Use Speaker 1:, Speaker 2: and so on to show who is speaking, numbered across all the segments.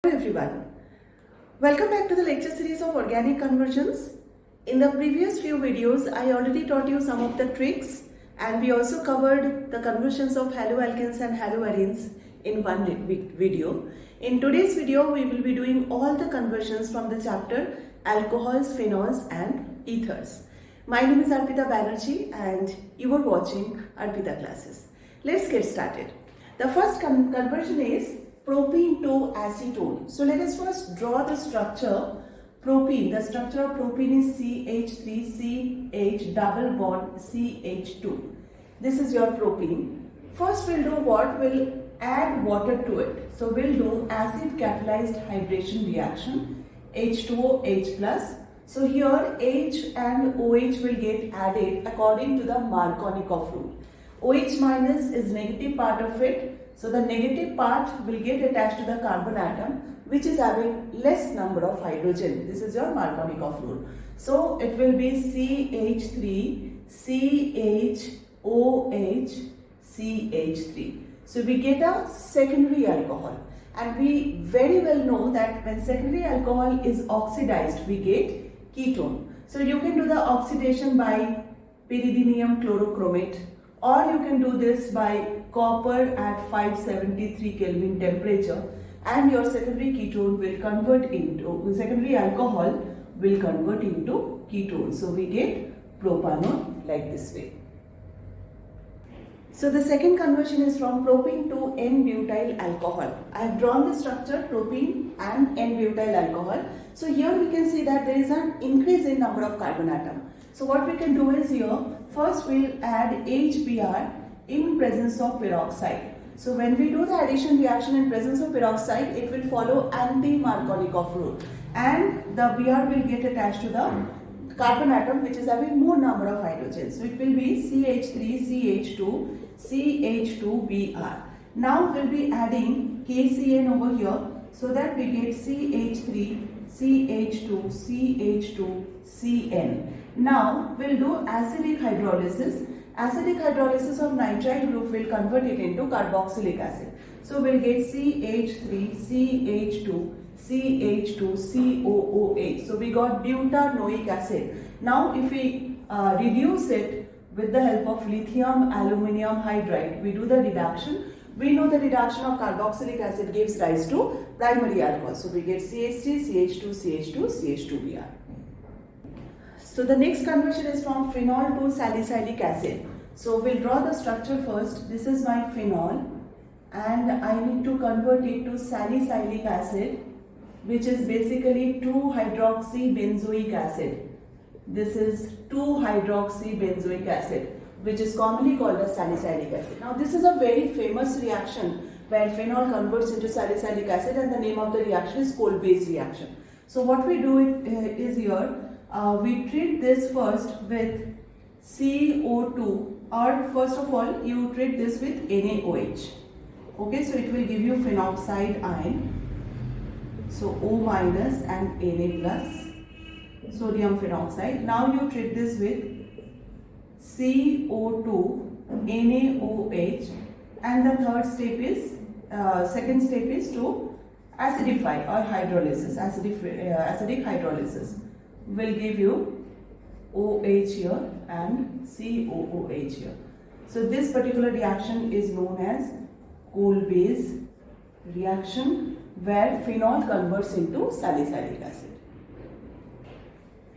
Speaker 1: Hello everyone, welcome back to the lecture series of organic conversions. In the previous few videos, I already taught you some of the tricks and we also covered the conversions of haloalkanes and haloarenes in one video. In today's video, we will be doing all the conversions from the chapter alcohols, phenols and ethers. My name is Arpita Banerjee and you are watching Arpita classes. Let's get started. The first conversion is propene to acetone. So let us first draw the structure. Propene, the structure of propene is CH3CH double bond CH2. This is your propene. First we'll do what? We'll add water to it. So we'll do acid catalyzed hydration reaction, H2O H plus. So here H and OH will get added according to the Markovnikov rule. OH minus is negative part of it. So the negative part will get attached to the carbon atom which is having less number of hydrogen. This is your Markovnikov rule. So it will be CH3, CHOH, CH3. So we get a secondary alcohol. And we very well know that when secondary alcohol is oxidized, we get ketone. So you can do the oxidation by pyridinium chlorochromate, or you can do this by copper at 573 Kelvin temperature, and your secondary ketone will convert into, secondary alcohol will convert into ketone. So we get propanol like this way. So the second conversion is from propene to N-butyl alcohol. I have drawn the structure propene and N-butyl alcohol. So here we can see that there is an increase in number of carbon atom. So what we can do is here, first we'll add HBr in presence of peroxide. So when we do the addition reaction in presence of peroxide, it will follow anti-Markovnikov rule and the Br will get attached to the carbon atom which is having more number of hydrogens. So it will be CH3CH2 CH2Br. Now we'll be adding KCN over here so that we get CH3 CH2 CH2 CN. Now we'll do acidic hydrolysis. Acidic hydrolysis of nitrile group will convert it into carboxylic acid. So we'll get CH3 CH2 CH2 COOH. So we got butanoic acid. Now if we reduce it with the help of lithium aluminium hydride, we do the reduction. We know the reduction of carboxylic acid gives rise to primary alcohol. So we get CH3 CH2 CH2 CH2Br. So the next conversion is from phenol to salicylic acid. So we'll draw the structure first. This is my phenol and I need to convert it to salicylic acid, which is basically 2-hydroxybenzoic acid. This is 2-hydroxybenzoic acid, which is commonly called as salicylic acid. Now this is a very famous reaction where phenol converts into salicylic acid and the name of the reaction is cold-base reaction. So what we do is here, we treat this first with CO2, or first of all you treat this with NaOH. Okay, so it will give you phenoxide ion. So O minus and Na plus, sodium phenoxide. Now you treat this with CO2, NaOH, and the third step is, second step is to acidify or hydrolysis, acidic hydrolysis. Will give you OH here and COOH here. So this particular reaction is known as cold-base reaction where phenol converts into salicylic acid.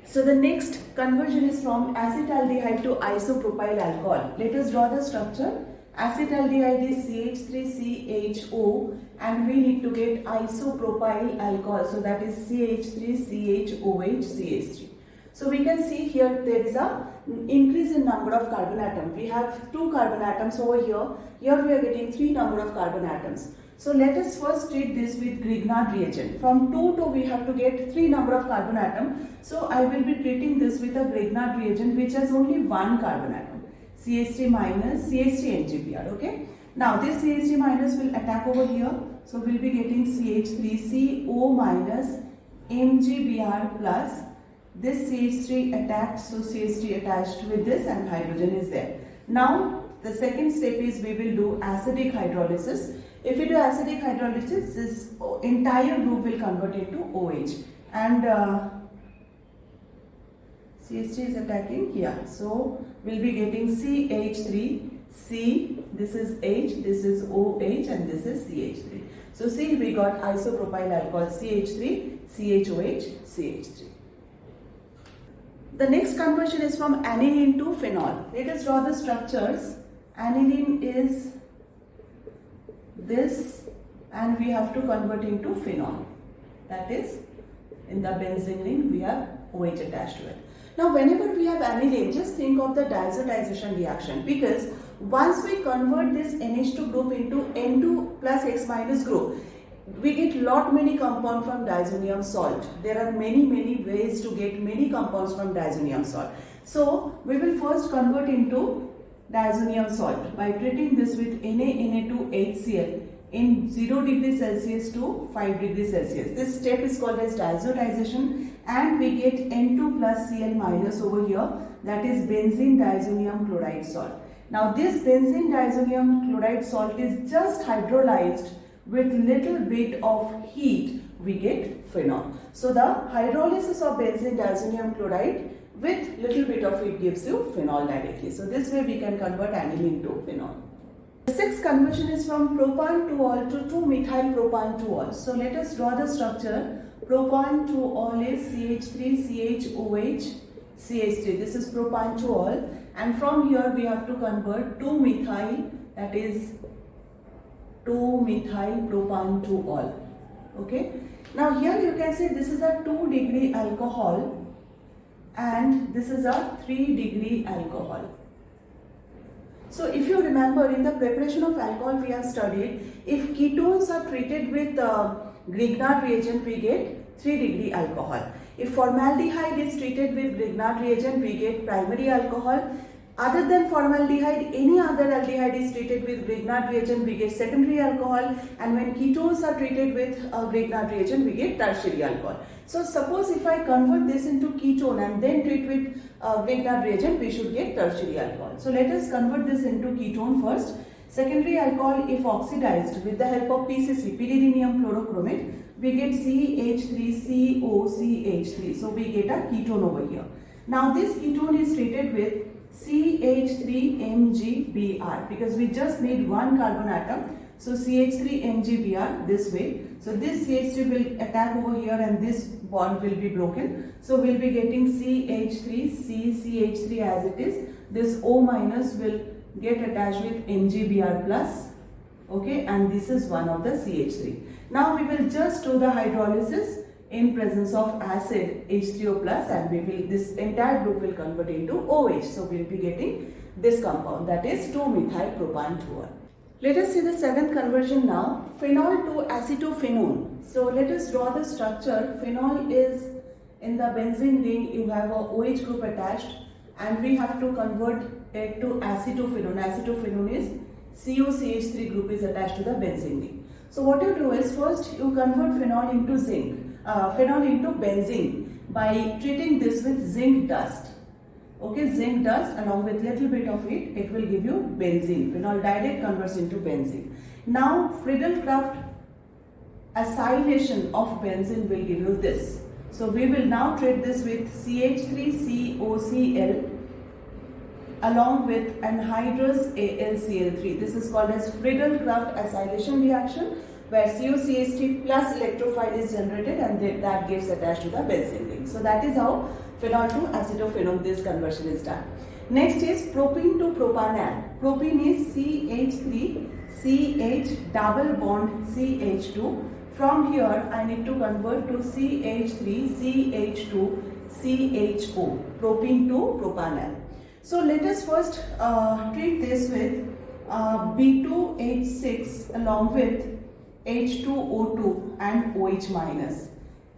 Speaker 1: So the next conversion is from acetaldehyde to isopropyl alcohol. Let us draw the structure. Acetaldehyde is CH3CHO and we need to get isopropyl alcohol, so that is CH3CHOH CH3. So we can see here there is a increase in number of carbon atoms. We have 2 carbon atoms over here. Here we are getting 3 number of carbon atoms. So let us first treat this with Grignard reagent. From 2 to we have to get 3 number of carbon atom. So I will be treating this with a Grignard reagent which has only 1 carbon atom. CH3 minus CH3 NGBr. Okay. Now this CH3 minus will attack over here. So we'll be getting CH3CO minus MgBr plus. This CH3 attached, so CH3 attached with this and hydrogen is there. Now the second step is we will do acidic hydrolysis. If we do acidic hydrolysis, this entire group will convert into OH, and CH3 is attacking here. So we'll be getting CH3, C, this is H, this is OH, and this is CH3. So see, we got isopropyl alcohol CH3, CHOH, CH3. The next conversion is from aniline to phenol. Let us draw the structures. Aniline is this, and we have to convert into phenol. That is, in the benzene ring we have OH attached to it. Now whenever we have aniline, just think of the diazotization reaction, because once we convert this NH2 group into N2 plus X minus group, we get many compounds from diazonium salt. There are many ways to get many compounds from diazonium salt. So we will first convert into diazonium salt by treating this with Na2HCl in 0 degrees Celsius to 5 degrees Celsius. This step is called as diazotization, and we get N2 plus Cl minus over here, that is benzene diazonium chloride salt. Now this benzene diazonium chloride salt is just hydrolyzed with little bit of heat, we get phenol. So the hydrolysis of benzene diazonium chloride with little bit of heat gives you phenol directly. So this way we can convert aniline to phenol. The sixth conversion is from propan-2-ol to 2-methyl-propan-2-ol. So let us draw the structure. Propan-2-ol is CH3, CHOH, CH3. This is propan-2-ol, and from here we have to convert 2-methyl, that is 2-methyl-propan-2-ol. Okay. Now here you can see this is a 2-degree alcohol and this is a 3-degree alcohol. So if you remember, in the preparation of alcohol we have studied, if ketones are treated with Grignard reagent, we get 3-degree alcohol. If formaldehyde is treated with Grignard reagent, we get primary alcohol. Other than formaldehyde, any other aldehyde is treated with Grignard reagent, we get secondary alcohol, and when ketones are treated with Grignard reagent, we get tertiary alcohol. So suppose if I convert this into ketone and then treat with Grignard reagent, we should get tertiary alcohol. So let us convert this into ketone first. Secondary alcohol, if oxidized with the help of PCC, pyridinium chlorochromate, we get CH3COCH3. So we get a ketone over here. Now this ketone is treated with CH3MgBr, because we just need one carbon atom. So CH3MgBr this way. So this CH3 will attack over here and this bond will be broken. So we'll be getting CH3CCH3 as it is. This O minus will get attached with MgBr plus. Okay, and this is one of the CH3. Now we will just do the hydrolysis in presence of acid H3O plus, and we will, this entire group will convert into OH. So we will be getting this compound, that is 2-methyl-propan-2-ol. Let us see the seventh conversion now, phenol to acetophenone. So let us draw the structure. Phenol is in the benzene ring, you have a OH group attached, and we have to convert it to acetophenone. Acetophenone is COCH3 group is attached to the benzene ring. So what you do is, first you convert phenol into zinc. Phenol into benzene by treating this with zinc dust. Okay, zinc dust along with little bit of it will give you benzene. Phenol direct converts into benzene. Now Friedel-Crafts acylation of benzene will give you this. So we will now treat this with CH3COCl along with anhydrous AlCl3. This is called as Friedel-Crafts acylation reaction, where COCH3 plus electrophile is generated and that gets attached to the benzene ring. So that is how phenol to acetophenone, this conversion is done. Next is propene to propanal. Propene is CH3CH double bond CH2. From here I need to convert to CH3CH2 CHO, propene to propanal. So let us first treat this with B2H6 along with H2O2 and OH minus,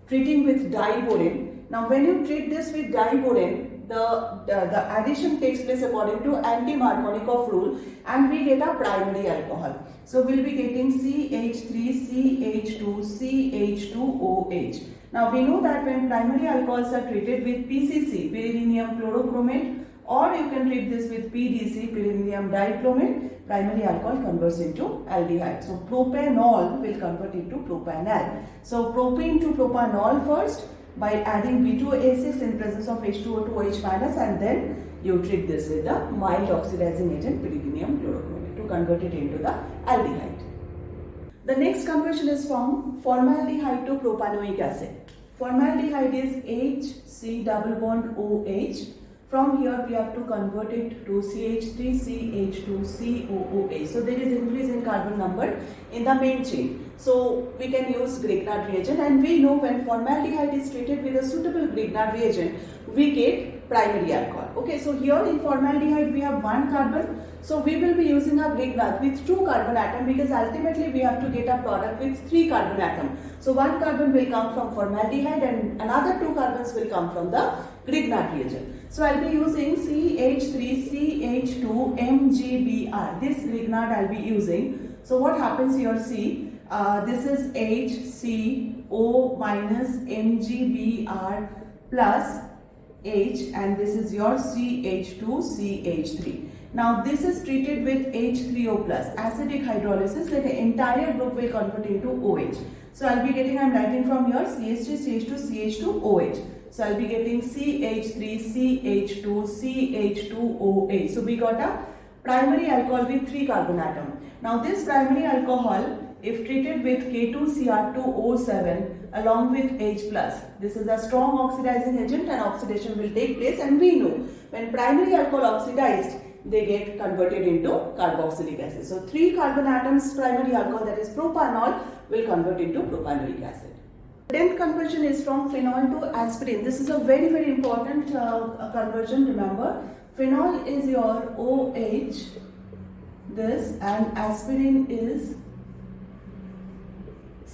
Speaker 1: treating with diborane. Now when you treat this with diborane, the addition takes place according to anti-Markovnikov rule, and we get a primary alcohol. So we'll be getting CH3CH2CH2OH. Now we know that when primary alcohols are treated with PCC, pyridinium chlorochromate, or you can treat this with PDC, pyridinium dichromate, primary alcohol converts into aldehyde. So propanol will convert into propanal. So propene to propanol first by adding B2A6 in presence of H2O2OH minus, and then you treat this with the mild oxidizing agent pyridinium chlorochromate to convert it into the aldehyde. The next conversion is from formaldehyde to propanoic acid. Formaldehyde is HC double bond OH. From here we have to convert it to CH3, CH2, COOH. So there is increase in carbon number in the main chain. So we can use Grignard reagent, and we know when formaldehyde is treated with a suitable Grignard reagent, we get primary alcohol. Okay, so here in formaldehyde we have one carbon. So we will be using a Grignard with 2 carbon atom, because ultimately we have to get a product with 3 carbon atom. So one carbon will come from formaldehyde and another 2 carbons will come from the Grignard reagent. So I'll be using CH3CH2MgBr. This Grignard I'll be using. So what happens here, see, this is HCO minus MgBr plus H, and this is your CH2CH3. Now this is treated with H3O plus acidic hydrolysis, so the entire group will convert into OH. So I'll be getting, I'm writing from here CH3, CH2, CH2, OH. So I'll be getting CH3, CH2, CH2OH. So we got a primary alcohol with 3 carbon atom. Now this primary alcohol, if treated with K2Cr2O7 along with H+, this is a strong oxidizing agent and oxidation will take place, and we know when primary alcohol oxidized, they get converted into carboxylic acid. So 3 carbon atoms primary alcohol, that is propanol, will convert into propanoic acid. 10th conversion is from phenol to aspirin. This is a very, very important conversion. Remember, phenol is your OH, this, and aspirin is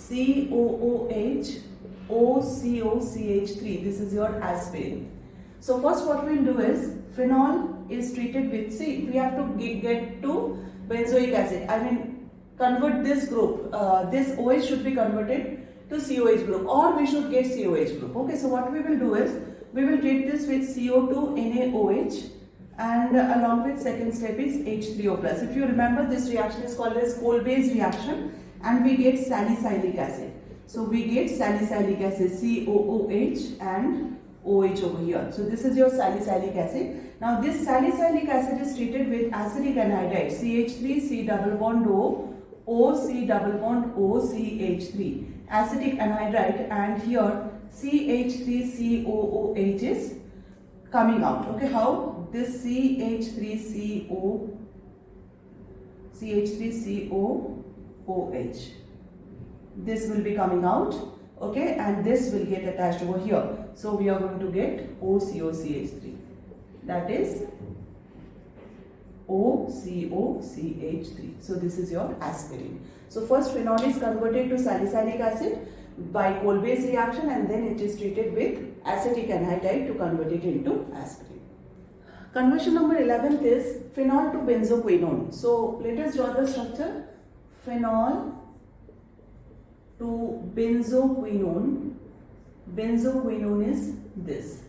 Speaker 1: COOH, OCOCH3. This is your aspirin. So first what we will do is, phenol is treated with, see, we have to get to benzoic acid. I mean, convert this group, this OH should be converted to COH group, or we should get COH group. Okay, so what we will do is, we will treat this with CO2NaOH, and along with second step is H3O plus. If you remember, this reaction is called as coal-based reaction, and we get salicylic acid. So we get salicylic acid, COOH and OH over here. So this is your salicylic acid. Now this salicylic acid is treated with acidic anhydride, CH3C double bond O, OC double bond OCH3, acidic anhydride, and here CH3COOH is coming out. Okay, how? This CH3COOH, this will be coming out, okay, and this will get attached over here. So we are going to get OCOCH3, that is OCOCH3. So this is your aspirin. So first phenol is converted to salicylic acid by coal-based reaction, and then it is treated with acetic anhydride to convert it into aspirin. Conversion number 11th is phenol to benzoquinone. So let us draw the structure. Phenol to benzoquinone. Benzoquinone is this.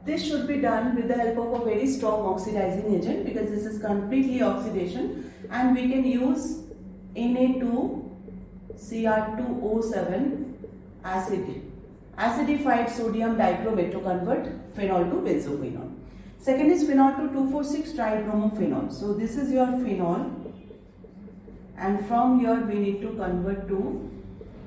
Speaker 1: This should be done with the help of a very strong oxidizing agent, because this is completely oxidation, and we can use Na2Cr2O7 acidified sodium dichromate to convert phenol to benzoquinone. Second is phenol to 2,4,6-tribromophenol. So this is your phenol, and from here we need to convert to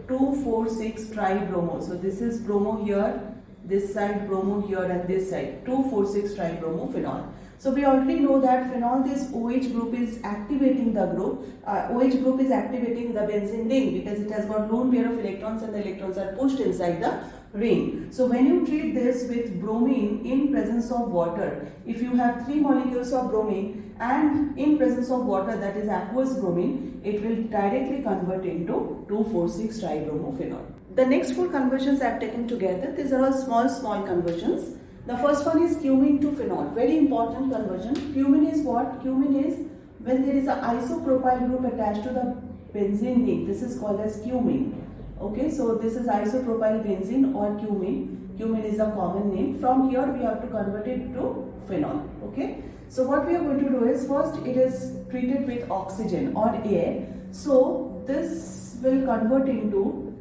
Speaker 1: 2,4,6-tribromo. So this is bromo here, this side bromo here, and this side 2,4,6-tribromophenol. So we already know that phenol, this OH group is activating the group. OH group is activating the benzene ring, because it has got lone pair of electrons, and the electrons are pushed inside the ring. So when you treat this with bromine in presence of water, if you have 3 molecules of bromine and in presence of water, that is aqueous bromine, it will directly convert into 2,4,6-tribromophenol. The next 4 conversions I have taken together. These are all small conversions. The first one is cumene to phenol. Very important conversion. Cumene is what? Cumene is when there is an isopropyl group attached to the benzene ring. This is called as cumene. Okay, so this is isopropyl benzene or cumene. Cumene is a common name. From here we have to convert it to phenol. Okay. So what we are going to do is, first it is treated with oxygen or air. So this will convert into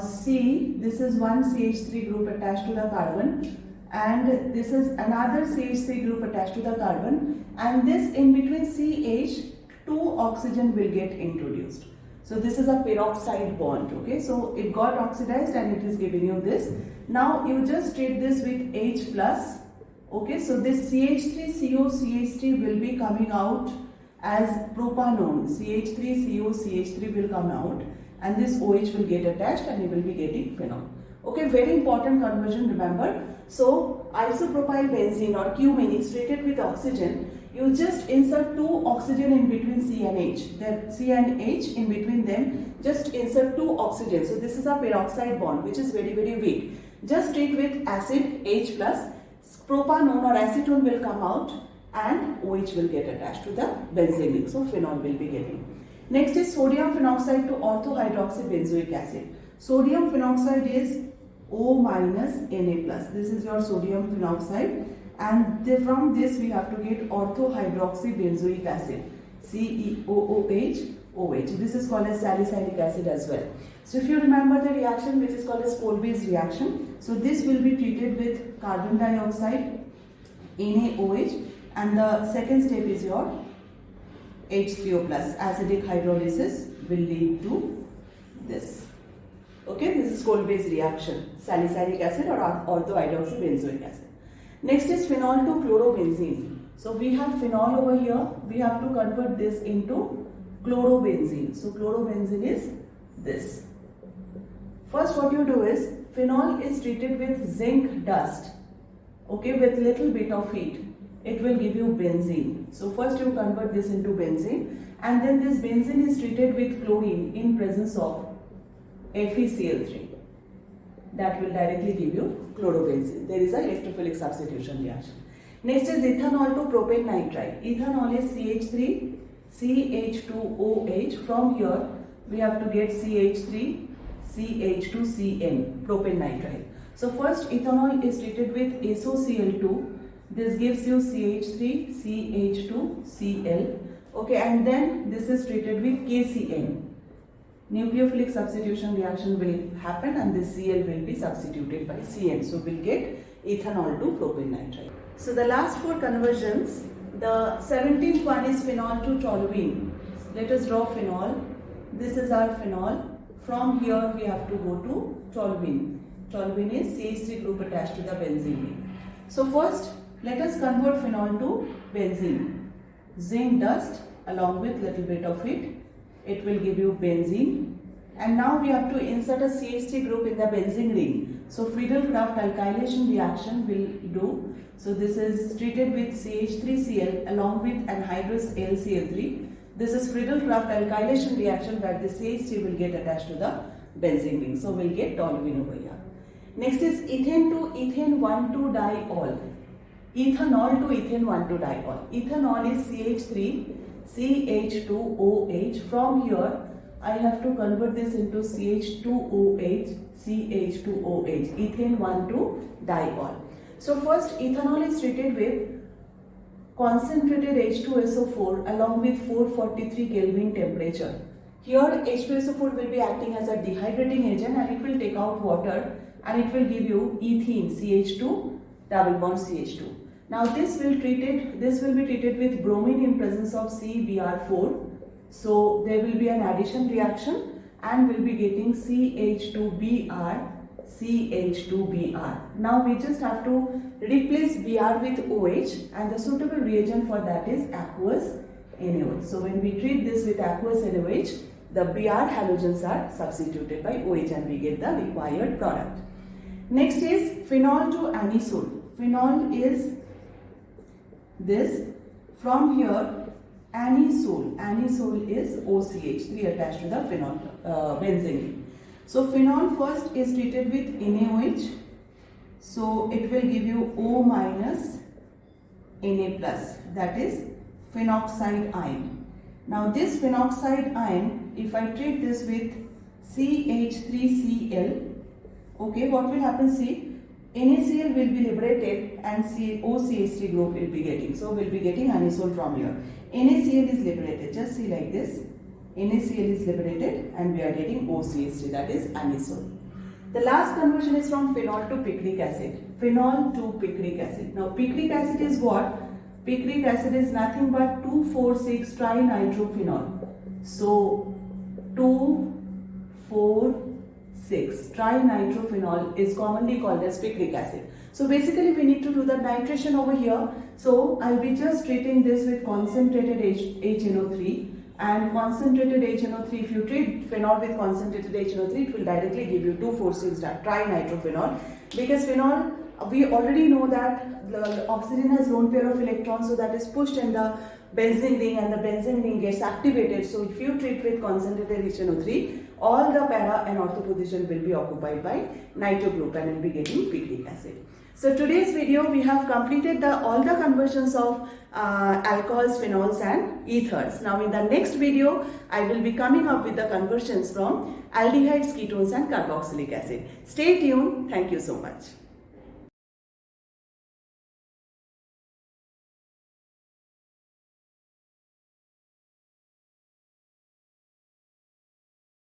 Speaker 1: C. This is one CH3 group attached to the carbon, and this is another CH3 group attached to the carbon, and this in between CH, two oxygen will get introduced. So this is a peroxide bond. Okay, so it got oxidized and it is giving you this. Now you just treat this with H plus. Okay, so this CH3CO CH3 will be coming out as propanone. CH3CO CH3 will come out, and this OH will get attached and you will be getting phenol. Okay, very important conversion, remember. So isopropyl benzene or cumene is treated with oxygen. You just insert two oxygen in between C and H. That C and H in between them, just insert two oxygen. So this is a peroxide bond which is very weak. Just treat with acid H plus, propanone or acetone will come out and OH will get attached to the benzene ring. So phenol will be getting. Next is sodium phenoxide to orthohydroxybenzoic acid. Sodium phenoxide is O minus Na plus. This is your sodium phenoxide, and from this we have to get orthohydroxybenzoic acid, CeOOH OH. This is called as salicylic acid as well. So if you remember the reaction which is called as Kolbe's reaction, so this will be treated with carbon dioxide, NaOH, and the second step is your H3O plus. Acidic hydrolysis will lead to this. Okay, this is Kolbe's reaction, salicylic acid or orthohydroxybenzoic acid. Next is phenol to chlorobenzene. So we have phenol over here, we have to convert this into chlorobenzene. So chlorobenzene is this. First what you do is, phenol is treated with zinc dust, okay, with little bit of heat. It will give you benzene. So first you convert this into benzene, and then this benzene is treated with chlorine in presence of FeCl3. That will directly give you chlorobenzene. There is a electrophilic substitution reaction. Next is ethanol to propane nitride. Ethanol is CH3, CH2OH. From here we have to get CH3, CH2CN, propane nitride. So first ethanol is treated with SOCl2. This gives you CH3, CH2Cl. Okay, and then this is treated with KCN. Nucleophilic substitution reaction will happen and this Cl will be substituted by Cn. So we'll get ethanol to propane nitride. So the last four conversions, the 17th one is phenol to toluene. Let us draw phenol. This is our phenol. From here we have to go to toluene. Toluene is CH3 group attached to the benzene ring. So first let us convert phenol to benzene. Zinc dust along with little bit of it. It will give you benzene, and now we have to insert a CH3 group in the benzene ring. So Friedel-Crafts alkylation reaction will do. So this is treated with CH3Cl along with anhydrous LCl3. This is Friedel-Crafts alkylation reaction where the CH3 will get attached to the benzene ring. So we'll get toluene over here. Next is ethane to ethane 1,2-diol. Ethanol to ethane 1,2-diol. Ethanol is CH3, CH2OH. From here I have to convert this into CH2OH, CH2OH, ethane 1,2-diol. So first ethanol is treated with concentrated H2SO4 along with 443 Kelvin temperature. Here H2SO4 will be acting as a dehydrating agent and it will take out water and it will give you ethene, CH2, double bond CH2. Now this will be treated with bromine in presence of CBr4. So there will be an addition reaction and we'll be getting CH2Br, CH2Br. Now we just have to replace Br with OH, and the suitable reagent for that is aqueous NaOH. So when we treat this with aqueous NaOH, the Br halogens are substituted by OH and we get the required product. Next is phenol to anisole. Phenol is this. From here anisole is OCH3 attached to the phenol benzene. So phenol first is treated with NaOH. So it will give you O minus Na plus, that is phenoxide ion. Now this phenoxide ion, if I treat this with CH3Cl, okay, what will happen? See, NaCl will be liberated and OCH3 group will be getting. So we'll be getting anisole from here. NaCl is liberated. Just see like this. NaCl is liberated and we are getting OCH3, that is anisole. The last conversion is from phenol to picric acid. Phenol to picric acid. Now picric acid is what? Picric acid is nothing but 2,4,6 trinitrophenol. So 2,4,6 trinitrophenol is commonly called as picric acid. So basically we need to do the nitration over here. So I'll be just treating this with concentrated HNO3. And concentrated HNO3, if you treat phenol with concentrated HNO3, it will directly give you 2,4,6 trinitrophenol. Because phenol, we already know that the oxygen has lone pair of electrons, so that is pushed in the benzene ring and the benzene ring gets activated. So if you treat with concentrated HNO3, all the para and ortho position will be occupied by nitro group and will be getting picric acid. So today's video we have completed all the conversions of alcohols, phenols and ethers. Now in the next video I will be coming up with the conversions from aldehydes, ketones and carboxylic acid. Stay tuned. Thank you so much.